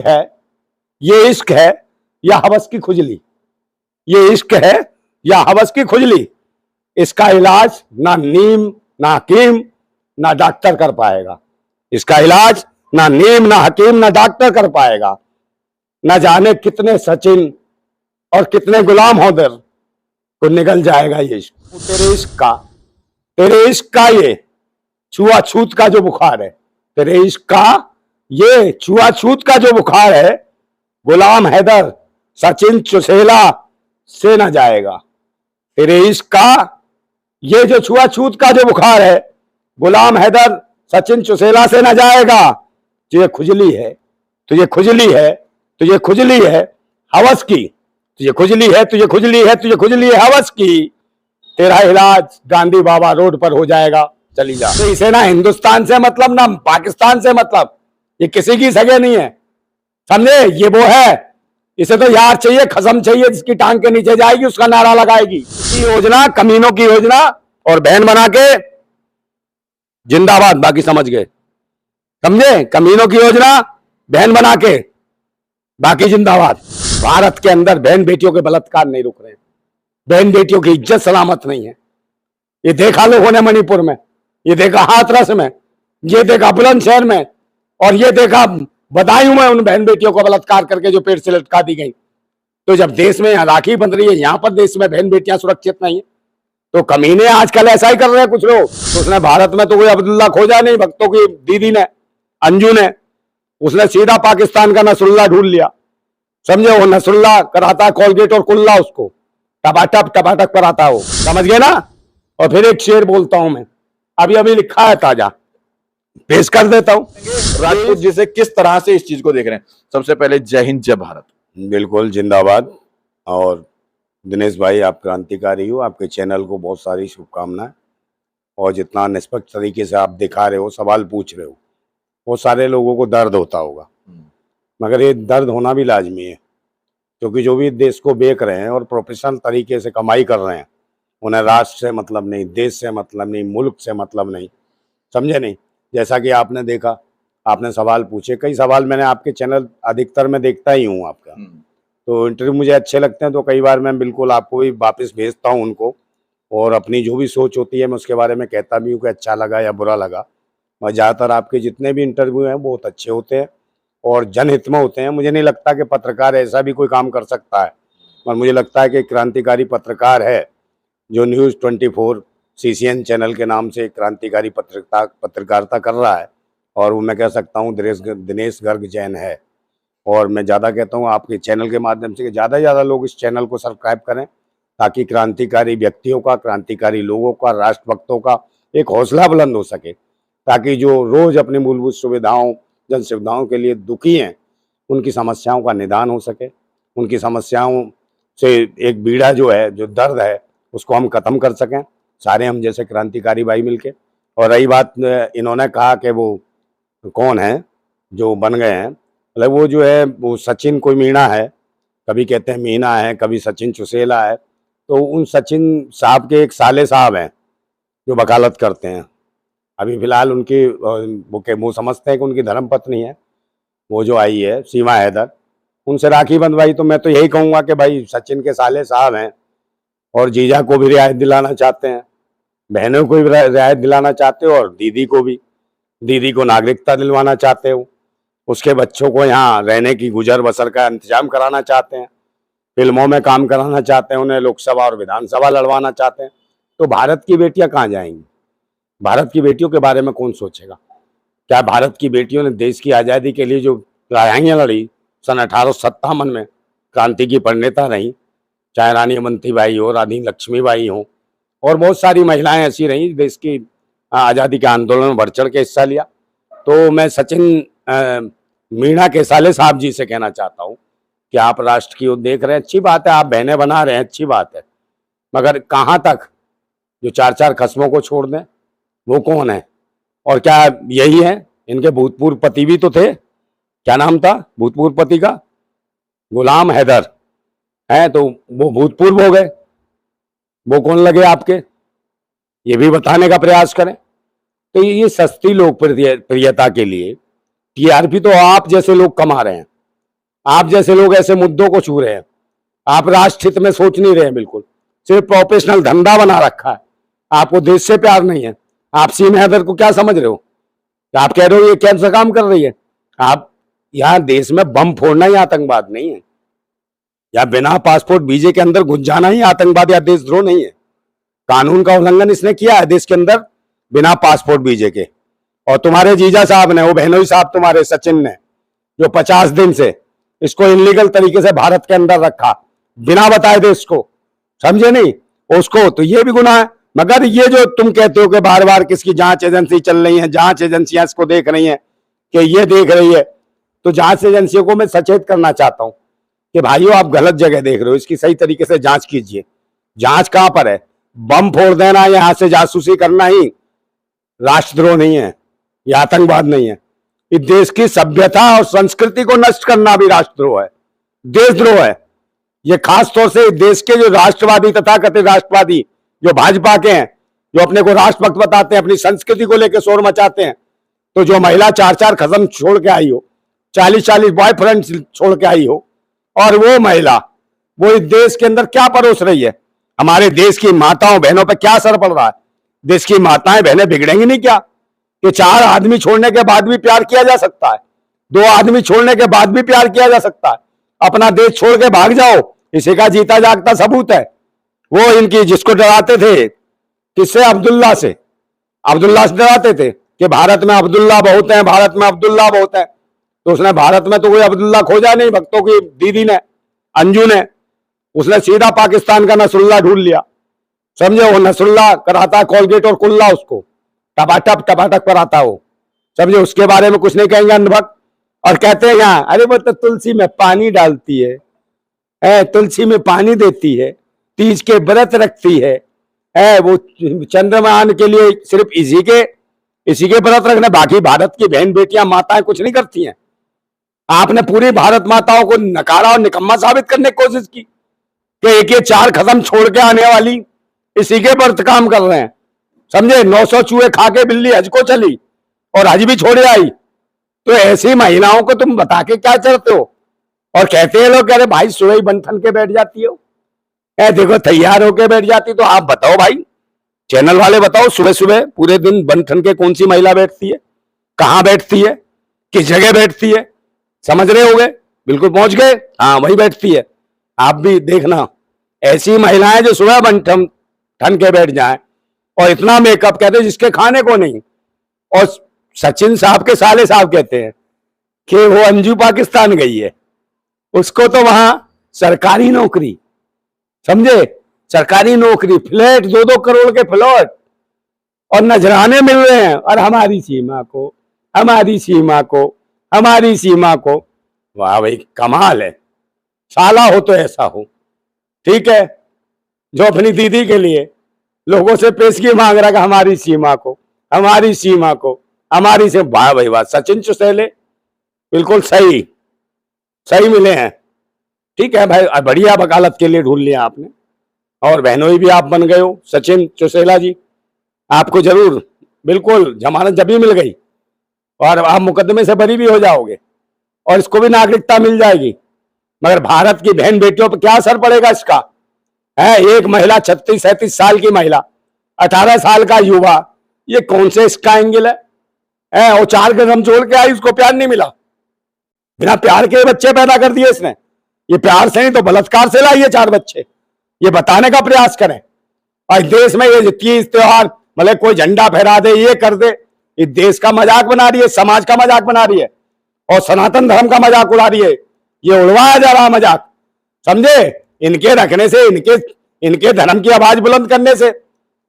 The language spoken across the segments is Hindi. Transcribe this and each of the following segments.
है, ये इश्क है या हवस की खुजली? ये इश्क है या हवस की खुजली? इसका इलाज ना नीम ना हकीम ना डॉक्टर कर पाएगा। इसका इलाज ना नीम ना हकीम ना डॉक्टर कर पाएगा। ना जाने कितने सचिन और कितने गुलाम होदर तो निकल जाएगा ये इश्क। तेरे इश्क का ये छुआछूत का जो बुखार है, तेरे इश्क का ये छुआछूत का जो बुखार है, गुलाम हैदर सचिन चुसेला से ना जाएगा। तेरे इश्क का ये जो छुआछूत का जो बुखार है, गुलाम हैदर सचिन चुसेला से ना जाएगा। तुझे खुजली है, तुझे खुजली है, तुझे खुजली है हवस की, तुझे खुजली है, तुझे खुजली है, तुझे खुजली है हवस की। तेरा इलाज गांधी बाबा रोड पर हो जाएगा, चली जा। तो इसे ना हिंदुस्तान से मतलब ना पाकिस्तान से मतलब, ये किसी की सगे नहीं है, समझे? ये वो है, इसे तो यार चाहिए, खसम चाहिए, जिसकी टांग के नीचे जाएगी उसका नारा लगाएगी। योजना कमीनों की योजना और बहन बना के जिंदाबाद, बाकी समझ गए, समझे? कमीनों की योजना बहन बना के बाकी जिंदाबाद। भारत के अंदर बहन बेटियों के बलात्कार नहीं रुक रहे, बहन बेटियों की इज्जत सलामत नहीं है। ये देखा लोगों ने मणिपुर में, ये देखा हाथरस में, ये देखा बुलंदशहर में, और ये देखा बदायूं में उन बहन बेटियों को बलात्कार करके जो पेड़ से लटका दी गई। तो जब देश में राखी बंध रही है, यहां पर देश में बहन बेटियां सुरक्षित नहीं है, तो कमीने आजकल ऐसा ही कर रहे हैं कुछ लोग। तो उसने भारत में तो कोई अब्दुल्ला खोजा नहीं, भक्तों की दीदी ने, अंजू ने, उसने सीधा पाकिस्तान का नसरुल्ला ढूंढ लिया, समझे? वो नसरुल्ला कराता कोलगेट और कुल्ला, उसको टपाटक कराता हो, समझ गए ना? और फिर एक शेर बोलता हूं मैं, अभी अभी लिखा है ताजा, पेश कर देता हूं। राजपूत जी से किस तरह से इस चीज को देख रहे हैं? सबसे पहले जय हिंद जय भारत। बिल्कुल जिंदाबाद। और दिनेश भाई, आप क्रांतिकारी हो, आपके चैनल को बहुत सारी शुभकामनाएं, और जितना निष्पक्ष तरीके से आप दिखा रहे हो, सवाल पूछ रहे हो, वो सारे लोगों को दर्द होता होगा, मगर ये दर्द होना भी लाजमी है, क्योंकि जो भी देश को बेच रहे हैं और प्रोफेशनल तरीके से कमाई कर रहे हैं, उन्हें राष्ट्र से मतलब नहीं, देश से मतलब नहीं, मुल्क से मतलब नहीं, समझे नहीं? जैसा कि आपने देखा, आपने सवाल पूछे, कई सवाल मैंने आपके चैनल अधिकतर मैं देखता ही हूँ आपका, तो इंटरव्यू मुझे अच्छे लगते हैं, तो कई बार मैं बिल्कुल आपको भी वापस भेजता हूँ उनको, और अपनी जो भी सोच होती है मैं उसके बारे में कहता भी हूँ कि अच्छा लगा या बुरा लगा। और ज़्यादातर आपके जितने भी इंटरव्यू हैं बहुत अच्छे होते हैं और जनहित में होते हैं। मुझे नहीं लगता कि पत्रकार ऐसा भी कोई काम कर सकता है, और मुझे लगता है कि क्रांतिकारी पत्रकार है जो न्यूज़ 24 CCN चैनल के नाम से क्रांतिकारी पत्रकारिता कर रहा है, और वो मैं कह सकता हूँ दिनेश गर्ग जैन है। और मैं ज़्यादा कहता हूँ आपके चैनल के माध्यम से कि ज़्यादा से ज़्यादा लोग इस चैनल को सब्सक्राइब करें, ताकि क्रांतिकारी व्यक्तियों का, क्रांतिकारी लोगों का, राष्ट्रभक्तों का एक हौसला बुलंद हो सके, ताकि जो रोज़ अपनी मूलभूत सुविधाओं, जन सुविधाओं के लिए दुखी हैं, उनकी समस्याओं का निदान हो सके, उनकी समस्याओं से एक बीड़ा जो है, जो दर्द है, उसको हम ख़त्म कर सकें, सारे हम जैसे क्रांतिकारी भाई मिलके। और रही बात, इन्होंने कहा कि वो कौन है जो बन गए हैं, मतलब वो जो है वो सचिन कोई मीणा है, कभी कहते हैं मीना है, कभी सचिन चुसेला है। तो उन सचिन साहब के एक साले साहब हैं जो वकालत करते हैं, अभी फिलहाल उनकी वो समझते हैं कि उनकी धर्मपत्नी है वो जो आई है सीमा हैदर, उनसे राखी बंधवाई। तो मैं तो यही कहूँगा कि भाई सचिन के साले साहब हैं, और जीजा को भी रियायत दिलाना चाहते हैं, बहनों को भी रियायत दिलाना चाहते हो, और दीदी को भी, दीदी को नागरिकता दिलवाना चाहते हो, उसके बच्चों को यहाँ रहने की गुजर बसर का इंतजाम कराना चाहते हैं, फिल्मों में काम कराना चाहते हैं, उन्हें लोकसभा और विधानसभा लड़वाना चाहते हैं। तो भारत की बेटियां कहाँ जाएंगी? भारत की बेटियों के बारे में कौन सोचेगा? क्या भारत की बेटियों ने देश की आज़ादी के लिए जो लड़ाइयाँ लड़ी सन 1857 में, क्रांति की प्रणेता रहीं, चाहे रानी अवंतीबाई हो, रानी लक्ष्मीबाई हो, और बहुत सारी महिलाएं ऐसी रहीं देश की आज़ादी के आंदोलन में बढ़ चढ़ के हिस्सा लिया। तो मैं सचिन मीणा के साले साहब जी से कहना चाहता हूँ कि आप राष्ट्र की ओर देख रहे हैं, अच्छी बात है, आप बहनें बना रहे हैं, अच्छी बात है, मगर कहाँ तक? जो 4-4 खस्मों को छोड़ दें, वो कौन है? और क्या यही है? इनके भूतपूर्व पति भी तो थे, क्या नाम था भूतपूर्व पति का? गुलाम हैदर है, तो वो भूतपूर्व हो गए, वो कौन लगे आपके? ये भी बताने का प्रयास करें। तो ये सस्ती लोकप्रियता के लिए TRP तो आप जैसे लोग कमा रहे हैं, आप जैसे लोग ऐसे मुद्दों को छू रहे हैं। आप राष्ट्र हित में सोच नहीं रहे हैं, बिल्कुल सिर्फ प्रोफेशनल धंधा बना रखा है। आपको देश से प्यार नहीं है। आप सीम हैदर को क्या समझ रहे हो? आप कह रहे हो ये कैसा काम कर रही है? आप यहाँ देश में बम फोड़ना ही आतंकवाद नहीं है, या बिना पासपोर्ट वीजे के अंदर घुस जाना ही आतंकवाद या देशद्रोह नहीं है। कानून का उल्लंघन इसने किया है देश के अंदर बिना पासपोर्ट वीजे के। और तुम्हारे जीजा साहब ने, वो बहनोई साहब तुम्हारे सचिन ने, जो 50 दिन से इसको इनलीगल तरीके से भारत के अंदर रखा बिना बताए देश को, समझे नहीं उसको, तो ये भी गुनाह है। मगर ये जो तुम कहते हो कि बार बार किसकी जांच एजेंसी चल रही है, जांच एजेंसियां इसको देख रही हैं कि ये देख रही है, तो जांच एजेंसियों को मैं सचेत करना चाहता हूं कि भाइयों आप गलत जगह देख रहे हो, इसकी सही तरीके से जांच कीजिए। जांच कहां पर है? बम फोड़ देना, यहां से जासूसी करना ही राष्ट्रद्रोह नहीं है, यह आतंकवाद नहीं है। इस देश की सभ्यता और संस्कृति को नष्ट करना भी राष्ट्रद्रोह है, देशद्रोह है। ये खास तौर से देश के जो राष्ट्रवादी तथाकथित राष्ट्रवादी जो भाजपा के हैं, जो अपने को राष्ट्रभक्त बताते हैं, अपनी संस्कृति को लेकर शोर मचाते हैं, तो जो महिला 4-4 कदम छोड़ के आई हो, 40-40 बॉयफ्रेंड छोड़ के आई हो, और वो महिला वो इस देश के अंदर क्या परोस रही है? हमारे देश की माताओं बहनों पर क्या असर पड़ रहा है? देश की माताएं बहनें बिगड़ेंगी नहीं क्या? कि 4 आदमी छोड़ने के बाद भी प्यार किया जा सकता है, 2 आदमी छोड़ने के बाद भी प्यार किया जा सकता है। अपना देश छोड़ के भाग जाओ, इसी का जीता जागता सबूत है। वो इनकी जिसको डराते थे, किससे? अब्दुल्ला से। अब्दुल्ला से डराते थे कि भारत में अब्दुल्ला बहुत है, भारत में अब्दुल्ला बहुत है। तो उसने भारत में तो कोई अब्दुल्ला खोजा नहीं, भक्तों की दीदी ने, अंजू ने, उसने सीधा पाकिस्तान का नसरुल्ला ढूंढ लिया। समझे? वो नसरुल्ला कराता कॉलगेट और कुल्ला, उसको टपाटक कराता हो। समझे? उसके बारे में कुछ नहीं कहेंगे अंधभक्त। और कहते हैं यहाँ, अरे वो तो तुलसी में पानी डालती है, तुलसी में पानी देती है, तीज के व्रत रखती है, वो चंद्रमान के लिए सिर्फ इसी के व्रत रखने, बाकी भारत की बहन बेटियां माताएं कुछ नहीं करती हैं। आपने पूरी भारत माताओं को नकारा और निकम्मा साबित करने की कोशिश की कि एक ये 4 कदम छोड़ के आने वाली इसी के व्रत काम कर रहे हैं। समझे? 900 चूहे खा के बिल्ली हज को चली और हज भी छोड़े आई। तो ऐसी महिलाओं को तुम बता के क्या चलते हो? और कहते हैं लोग, कह रहे भाई सुबह ही बन ठन के बैठ जाती हो, देखो तैयार होके बैठ जाती। तो आप बताओ भाई, चैनल वाले बताओ, सुबह सुबह पूरे दिन बन ठन के कौन सी महिला बैठती है, कहां बैठती है, किस जगह बैठती है? समझ रहे होगे? बिल्कुल पहुंच गए। हाँ, वही बैठती है। आप भी देखना ऐसी महिलाएं जो सुबह बन ठन के बैठ जाए और इतना मेकअप, कहते हैं जिसके खाने को नहीं। और सचिन साहब के साले साहब कहते हैं कि वो अंजू पाकिस्तान गई है, उसको तो वहां सरकारी नौकरी, समझे? सरकारी नौकरी, फ्लैट 2-2 करोड़ के फ्लैट और नजराने मिल रहे हैं, और हमारी सीमा को, हमारी सीमा को, हमारी सीमा को। वाह भाई, कमाल है। साला हो तो ऐसा हो, ठीक है, जो अपनी दीदी के लिए लोगों से पेशगी मांग रहा है, हमारी सीमा को, हमारी सीमा को, हमारी से। वाह भाई वाह, सचिन चुसेले बिल्कुल सही मिले हैं। ठीक है भाई, बढ़िया वकालत के लिए ढूंढ लिया आपने, और बहनोई भी आप बन गए हो सचिन चुसेला जी। आपको जरूर बिल्कुल जमानत जब भी मिल गई और आप मुकदमे से बरी भी हो जाओगे और इसको भी नागरिकता मिल जाएगी। मगर भारत की बहन बेटियों पर क्या असर पड़ेगा इसका? है एक महिला, 36-37 साल की महिला, 18 साल का युवा, ये कौन से इसका एंगल है? वो 4 कदम छोड़ के आई, उसको प्यार नहीं मिला, बिना प्यार के बच्चे पैदा कर दिए इसने। ये प्यार से नहीं तो बलात्कार से लाई है 4 बच्चे, ये बताने का प्रयास करें। और देश में ये तीज त्योहार, मतलब कोई झंडा फहरा दे, ये कर दे, ये देश का मजाक बना रही है, समाज का मजाक बना रही है, और सनातन धर्म का मजाक उड़ा रही है। ये उड़वाया जा रहा मजाक, समझे? इनके रखने से, इनके धर्म की आवाज बुलंद करने से,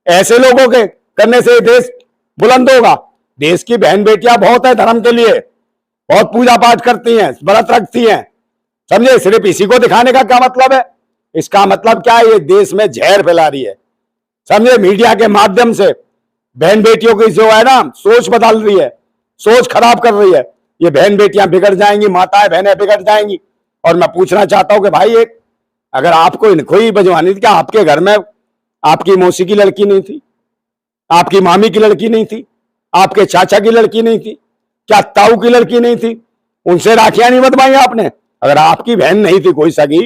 ऐसे लोगों के करने से देश बुलंद होगा। देश की बहन बेटियां बहुत है धर्म के लिए, बहुत पूजा पाठ करती हैं, व्रत रखती हैं, समझे? सिर्फ इसी को दिखाने का क्या मतलब है? इसका मतलब क्या है? ये देश में जहर फैला रही है, समझे? मीडिया के माध्यम से बहन बेटियों की जो है ना सोच बदल रही है, सोच खराब कर रही है। ये बहन बेटियां बिगड़ जाएंगी, माताएं बहनें बिगड़ जाएंगी। और मैं पूछना चाहता हूं कि भाई, एक अगर आपको इनको ही बजवानी थी, क्या आपके घर में आपकी मौसी की लड़की नहीं थी, आपकी मामी की लड़की नहीं थी, आपके चाचा की लड़की नहीं थी, क्या ताऊ की लड़की नहीं थी? उनसे राखियां नहीं बंधवाई आपने? अगर आपकी बहन नहीं थी कोई सगी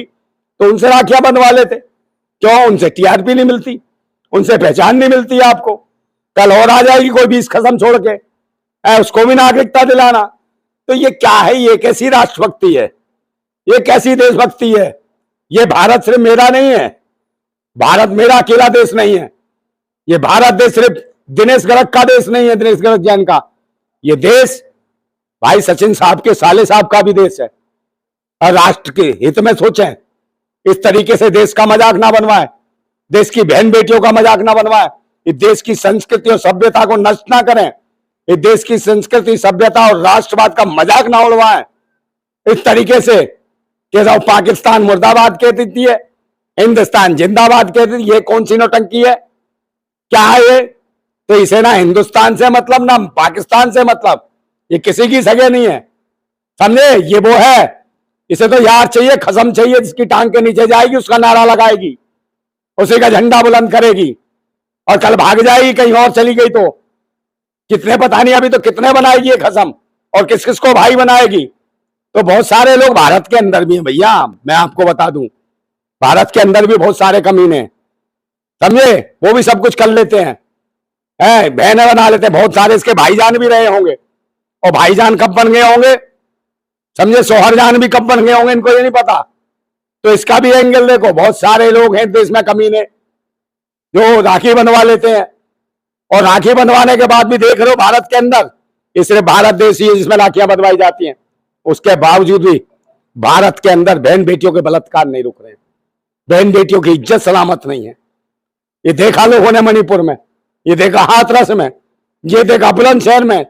तो उनसे राखियां बंधवा लेते। क्यों? उनसे टीआरपी नहीं मिलती, उनसे पहचान नहीं मिलती आपको। कल और आ जाएगी कोई 20 कसम छोड़ के, उसको भी नागरिकता दिलाना। तो ये क्या है? ये कैसी राष्ट्रभक्ति है? ये कैसी देशभक्ति है? ये भारत सिर्फ मेरा नहीं है, भारत मेरा अकेला देश नहीं है। ये भारत देश सिर्फ दिनेश गर्ग का देश नहीं है, दिनेश गर्ग जैन का। ये देश भाई सचिन साहब के साले साहब का भी देश है। और राष्ट्र के हित में सोचें, इस तरीके से देश का मजाक ना बनवाए, देश की बहन बेटियों का मजाक ना बनवाए, इस देश की संस्कृति और सभ्यता को नष्ट ना करें, इस देश की संस्कृति सभ्यता और राष्ट्रवाद का मजाक ना उड़वाएं इस तरीके से कि जो पाकिस्तान मुर्दाबाद कह देती है, हिंदुस्तान जिंदाबाद कह देती है। ये कौन सी नौटंकी है? क्या है ये? तो इसे ना हिंदुस्तान से मतलब ना पाकिस्तान से मतलब, ये किसी की सगे नहीं है, समझे? ये वो है, इसे तो यार चाहिए, खसम चाहिए, जिसकी टांग के नीचे जाएगी उसका नारा लगाएगी, उसी का झंडा बुलंद करेगी, और कल भाग जाएगी कहीं और चली गई तो कितने पता नहीं अभी तो कितने बनाएगी ये खसम, और किस किस को भाई बनाएगी। तो बहुत सारे लोग भारत के अंदर भी हैं भैया, मैं आपको बता दूं, भारत के अंदर भी बहुत सारे कमीने, समझे? वो भी सब कुछ कर लेते हैं, बहनें बना लेते हैं। बहुत सारे इसके भाईजान भी रहे होंगे, और भाईजान कब बन गए होंगे, समझे? सोहरजान भी कब बन गए होंगे, इनको ये नहीं पता। तो इसका भी एंगल देखो, बहुत सारे लोग हैं देश में कमीने जो राखी बनवा लेते हैं, और राखी बनवाने के बाद भी देख रहे हो भारत के अंदर ये सिर्फ भारत देश ही है जिसमें राखियां बनवाई जाती हैं। उसके बावजूद भी भारत के अंदर बहन बेटियों के बलात्कार नहीं रुक रहे हैं, बहन बेटियों की इज्जत सलामत नहीं है। ये देखा लोगों ने मणिपुर में, ये देखा हाथरस में, ये देखा बुलंदशहर में,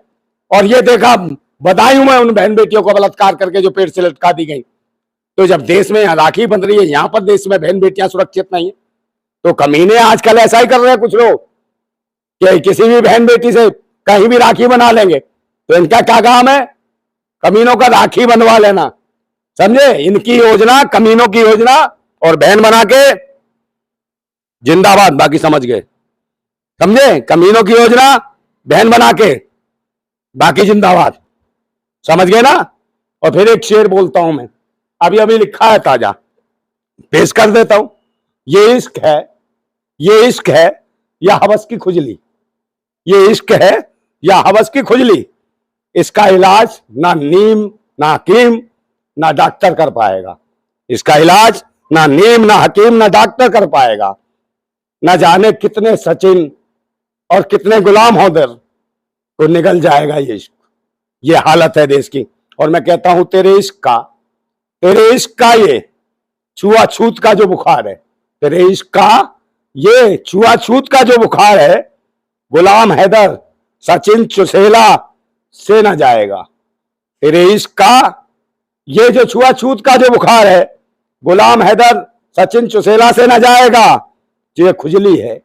और ये देखा बदायूं में उन बहन बेटियों को बलात्कार करके जो पेड़ से लटका दी गई। तो जब देश में राखी बंध रही है, यहां पर देश में बहन बेटियां सुरक्षित नहीं है, तो कमीने आजकल ऐसा ही कर रहे हैं कुछ लोग कि किसी भी बहन बेटी से कहीं भी राखी बना लेंगे। तो इनका क्या काम है? कमीनों का राखी बनवा लेना, समझे? इनकी योजना, कमीनों की योजना, और बहन बना के जिंदाबाद, बाकी समझ गए, समझे? कमीनों की योजना, बहन बना के बाकी जिंदाबाद, समझ गए ना? और फिर एक शेर बोलता हूं मैं, अभी अभी लिखा है ताजा, पेश कर देता हूं। ये इश्क है, ये इश्क है या हवस की खुजली, ये इश्क है या हवस की खुजली, इसका इलाज ना नीम ना हकीम ना डॉक्टर कर पाएगा। इसका इलाज ना नीम ना हकीम ना डॉक्टर कर पाएगा। ना जाने कितने सचिन और कितने गुलाम होदर तो निकल जाएगा ये इश्क। ये हालत है देश की। और मैं कहता हूं तेरे इश्क का ये छुआछूत का जो बुखार है, तेरे इश्क का ये छुआछूत का जो बुखार है, गुलाम हैदर सचिन चुसेला से ना जाएगा। तेरे इश्क का ये जो छुआछूत का जो बुखार है, गुलाम हैदर सचिन चुसेला से ना जाएगा। तुझे खुजली है,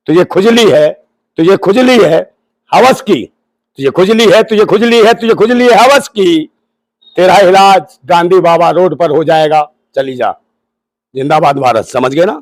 तुझे खुजली है, तुझे खुजली है हवस की, तुझे खुजली है, तुझे खुजली है, तुझे खुजली है हवस की। तेरा इलाज गांधी बाबा रोड पर हो जाएगा, चली जा। जिंदाबाद भारत, समझ गए ना?